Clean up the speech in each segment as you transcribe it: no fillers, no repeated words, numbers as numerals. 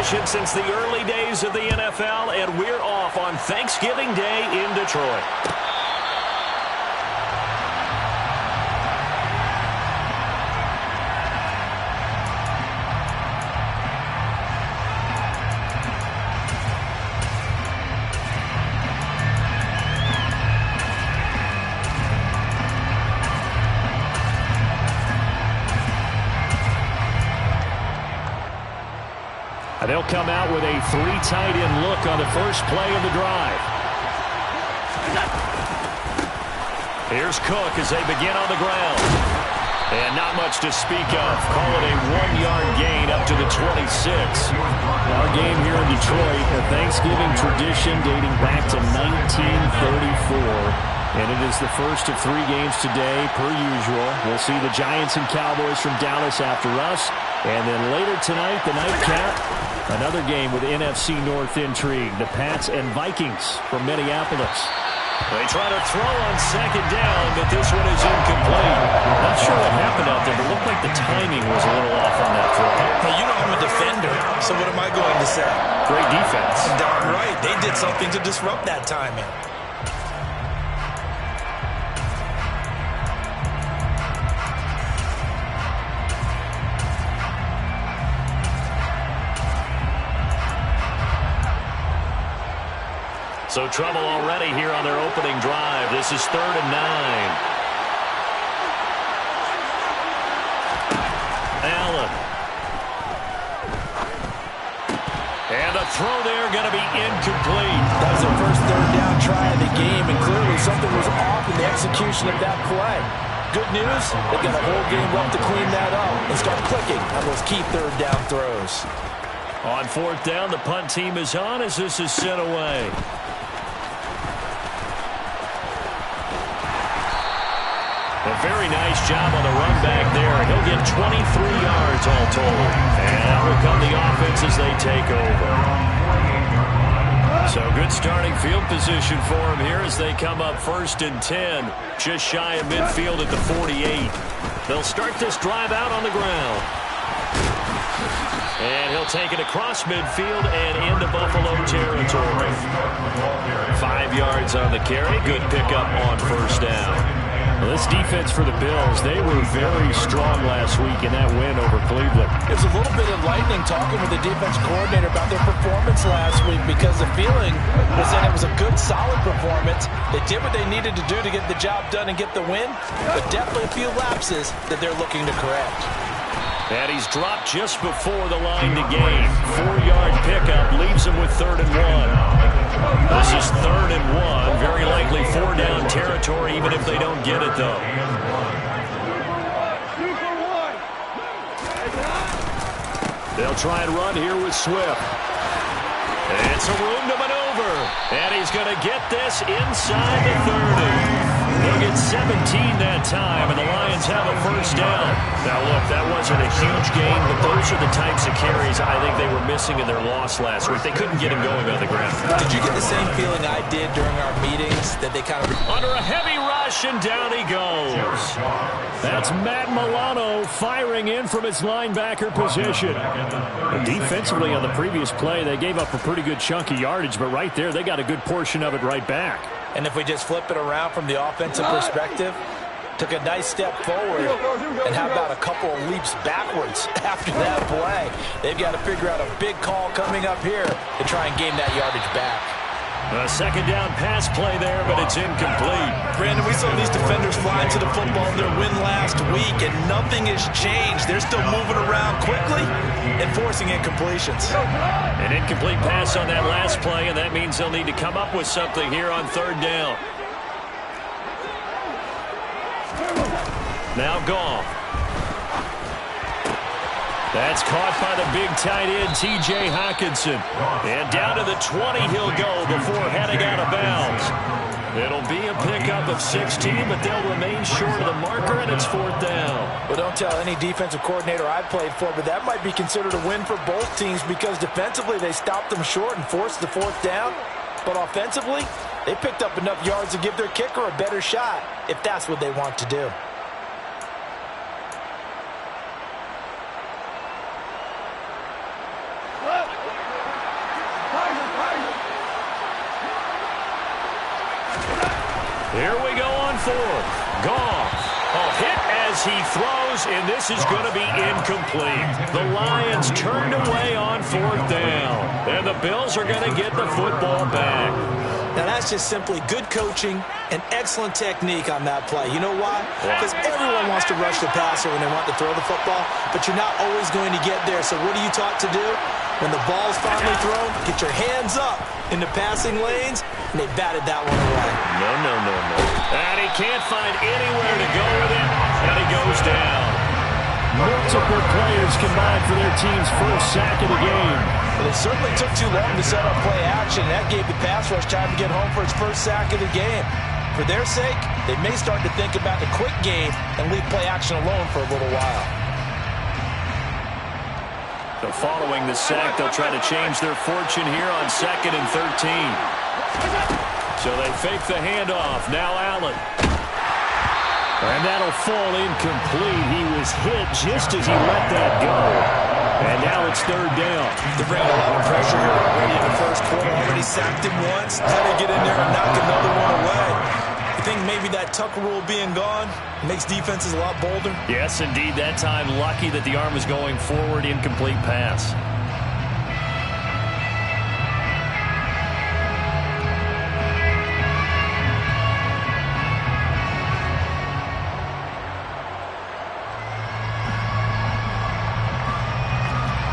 tradition since the early days of the NFL, and we're off on Thanksgiving Day in Detroit. They'll come out with a 3 tight end look on the first play of the drive. Here's Cook as they begin on the ground. And not much to speak of. Call it a 1-yard gain up to the 26. Our game here in Detroit, a Thanksgiving tradition dating back to 1934. And it is the first of 3 games today, per usual. We'll see the Giants and Cowboys from Dallas after us. And then later tonight, the nightcap, another game with NFC North intrigue. The Pats and Vikings from Minneapolis. They try to throw on second down, but this one is incomplete. Not sure what happened out there, but it looked like the timing was a little off on that throw. Well, you know I'm a defender, so what am I going to say? Great defense. Darn right. They did something to disrupt that timing. So trouble already here on their opening drive. This is 3rd and 9. Allen. And the throw there going to be incomplete. That was their first 3rd down try of the game, and clearly something was off in the execution of that play. Good news, they've got a whole game left to clean that up and start clicking on those key 3rd down throws. On 4th down, the punt team is on as this is sent away. A very nice job on the run back there. He'll get 23 yards all told. And out will come the offense as they take over. So good starting field position for him here as they come up 1st and 10. Just shy of midfield at the 48. They'll start this drive out on the ground. And he'll take it across midfield and into Buffalo territory. 5 yards on the carry. Good pickup on 1st down. Well, this defense for the Bills, they were very strong last week in that win over Cleveland. It was a little bit enlightening talking with the defense coordinator about their performance last week because the feeling was that it was a good, solid performance. They did what they needed to do to get the job done and get the win, but definitely a few lapses that they're looking to correct. And he's dropped just before the line to gain. 4-yard pickup leaves him with 3rd and 1. This is 3rd and 1. Very likely 4-down territory, even if they don't get it, though. They'll try and run here with Swift. It's a room to maneuver. And he's going to get this inside the 30. They'll get 17 that time, and the Lions have a 1st down. Now, look, that wasn't a huge gain, but those are the types of carries I think they were missing in their loss last week. They couldn't get him going on the ground. Did you get the same feeling I did during our meetings that they kind of... Under a heavy rush, and down he goes. That's Matt Milano firing in from his linebacker position. And defensively on the previous play, they gave up a pretty good chunk of yardage, but right there, they got a good portion of it right back. And if we just flip it around from the offensive perspective, took a nice step forward, and how about a couple of leaps backwards after that play? They've got to figure out a big call coming up here to try and gain that yardage back. A 2nd down pass play there, but it's incomplete. Brandon, we saw these defenders flying to the football in their win last week, and nothing has changed. They're still moving around quickly and forcing incompletions. An incomplete pass on that last play, and that means they'll need to come up with something here on 3rd down. Now Goff. That's caught by the big tight end, T.J. Hockenson. And down to the 20 he'll go before heading out of bounds. It'll be a pickup of 16, but they'll remain short of the marker, and it's 4th down. Well, don't tell any defensive coordinator I've played for, but that might be considered a win for both teams because defensively they stopped them short and forced the 4th down. But offensively, they picked up enough yards to give their kicker a better shot if that's what they want to do. Here we go on fourth. Goff. A hit as he throws, and this is going to be incomplete. The Lions turned away on fourth down, and the Bills are going to get the football back. Now, that's just simply good coaching and excellent technique on that play. You know why? Because everyone wants to rush the passer when they want to throw the football, but you're not always going to get there. So what are you taught to do? When the ball's finally thrown, get your hands up in the passing lanes, and they batted that one away. No. And he can't find anywhere to go with it, and he goes down. Multiple players combined for their team's first sack of the game. But it certainly took too long to set up play action. That gave the pass rush time to get home for its first sack of the game. For their sake, they may start to think about the quick game and leave play action alone for a little while. So following the sack, they'll try to change their fortune here on 2nd and 13. So they fake the handoff. Now Allen. And that'll fall incomplete. He was hit just as he let that go. And now it's 3rd down. They're bringing a lot of pressure here already in the first quarter. Already sacked him once. Got to get in there and knock another one away. I think maybe that Tucker rule being gone makes defenses a lot bolder. Yes, indeed. That time, lucky that the arm was going forward. Incomplete pass.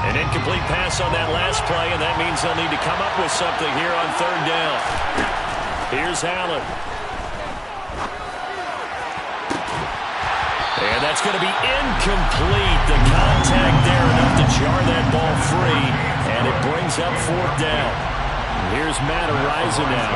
An incomplete pass on that last play, and that means they'll need to come up with something here on 3rd down. Here's Allen. And that's going to be incomplete. The contact there enough to jar that ball free, and it brings up 4th down. Here's Matt Araiza now.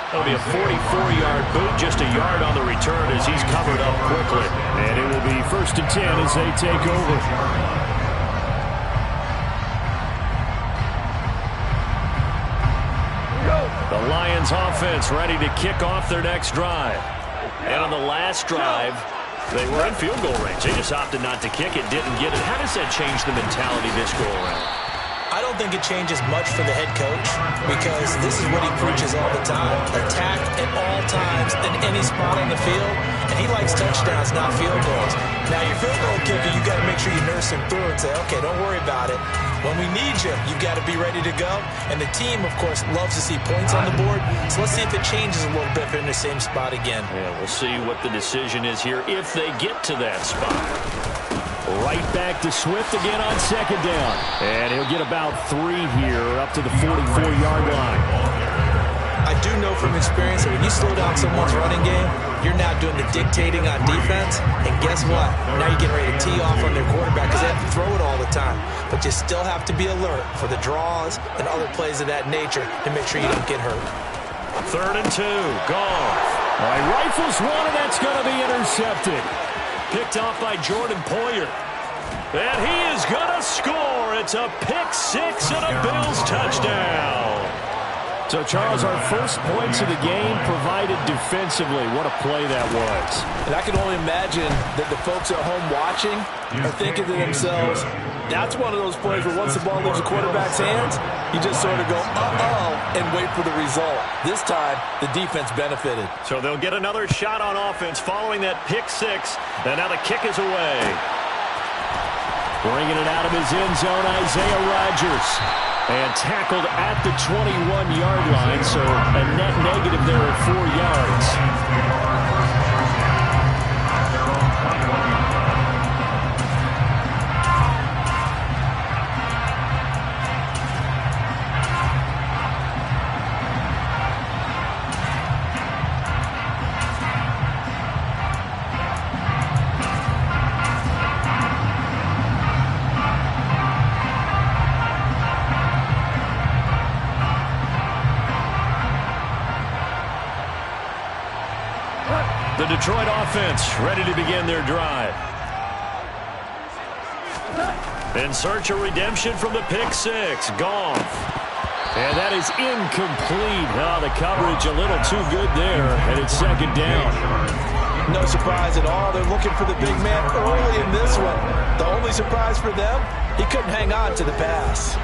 That'll be a 44-yard boot, just a yard on the return as he's covered up quickly. And it will be 1st and 10 as they take over. The Lions offense ready to kick off their next drive. And on the last drive, they were in field goal range. They just opted not to kick it, didn't get it. How does that change the mentality this go around? I don't think it changes much for the head coach because this is what he preaches all the time. Attack at all times in any spot on the field, and he likes touchdowns, not field goals. Now, your field goal kicker, you got to make sure you nurse him through and say, okay, don't worry about it. When we need you, you've got to be ready to go. And the team, of course, loves to see points on the board. So let's see if it changes a little bit if they're in the same spot again. Yeah, we'll see what the decision is here if they get to that spot. Right back to Swift again on 2nd down. And he'll get about 3 here up to the 44-yard line. I do know from experience that when you slow down someone's running game, you're now doing the dictating on defense. And guess what? Now you're getting ready to tee off on their quarterback because they have to throw it all the time. But you still have to be alert for the draws and other plays of that nature to make sure you don't get hurt. 3rd and 2. Goff. All right, rifles one, and that's going to be intercepted. Picked off by Jordan Poyer. And he is going to score. It's a pick 6 and a Bills touchdown. So, Charles, our first points of the game provided defensively. What a play that was. And I can only imagine that the folks at home watching are thinking to themselves, that's one of those plays where once the ball leaves the quarterback's hands, you just sort of go, uh-oh, and wait for the result. This time, the defense benefited. So they'll get another shot on offense following that pick 6. And now the kick is away. Bringing it out of his end zone, Isaiah Rodgers. And tackled at the 21-yard line, so a net negative there at 4 yards. The Detroit offense ready to begin their drive. In search of redemption from the pick 6. Goff. And that is incomplete. Oh, the coverage a little too good there, and it's 2nd down. No surprise at all. They're looking for the big man early in this one. The only surprise for them, he couldn't hang on to the pass.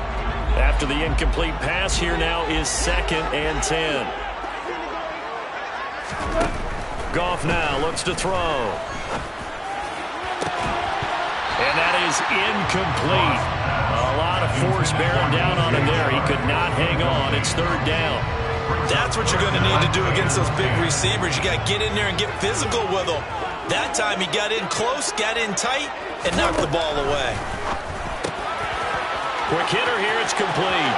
After the incomplete pass, here now is 2nd and 10. Goff now looks to throw. And that is incomplete. A lot of force bearing down on him there. He could not hang on. It's 3rd down. That's what you're going to need to do against those big receivers. You got to get in there and get physical with them. That time he got in close, got in tight, and knocked the ball away. Quick hitter here. It's complete.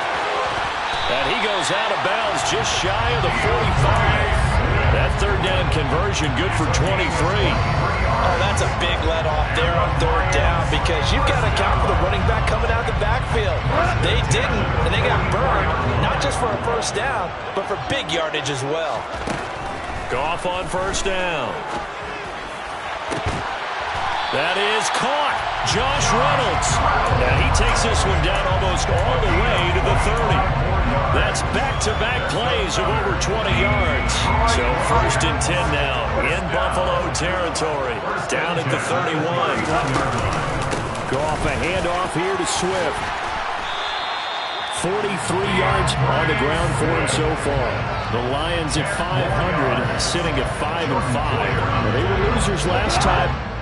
And he goes out of bounds just shy of the 45. That 3rd down conversion good for 23. Oh, that's a big let off there on 3rd down because you've got to account for the running back coming out of the backfield. They didn't, and they got burned, not just for a 1st down, but for big yardage as well. Goff on 1st down. That is caught. Josh Reynolds. And he takes this one down almost all the way to the 30. That's back-to-back plays of over 20 yards. So 1st and 10 now in Buffalo territory. Down at the 31. Goff a handoff here to Swift. 43 yards on the ground for him so far. The Lions at 500, sitting at 5-5. They were losers last time.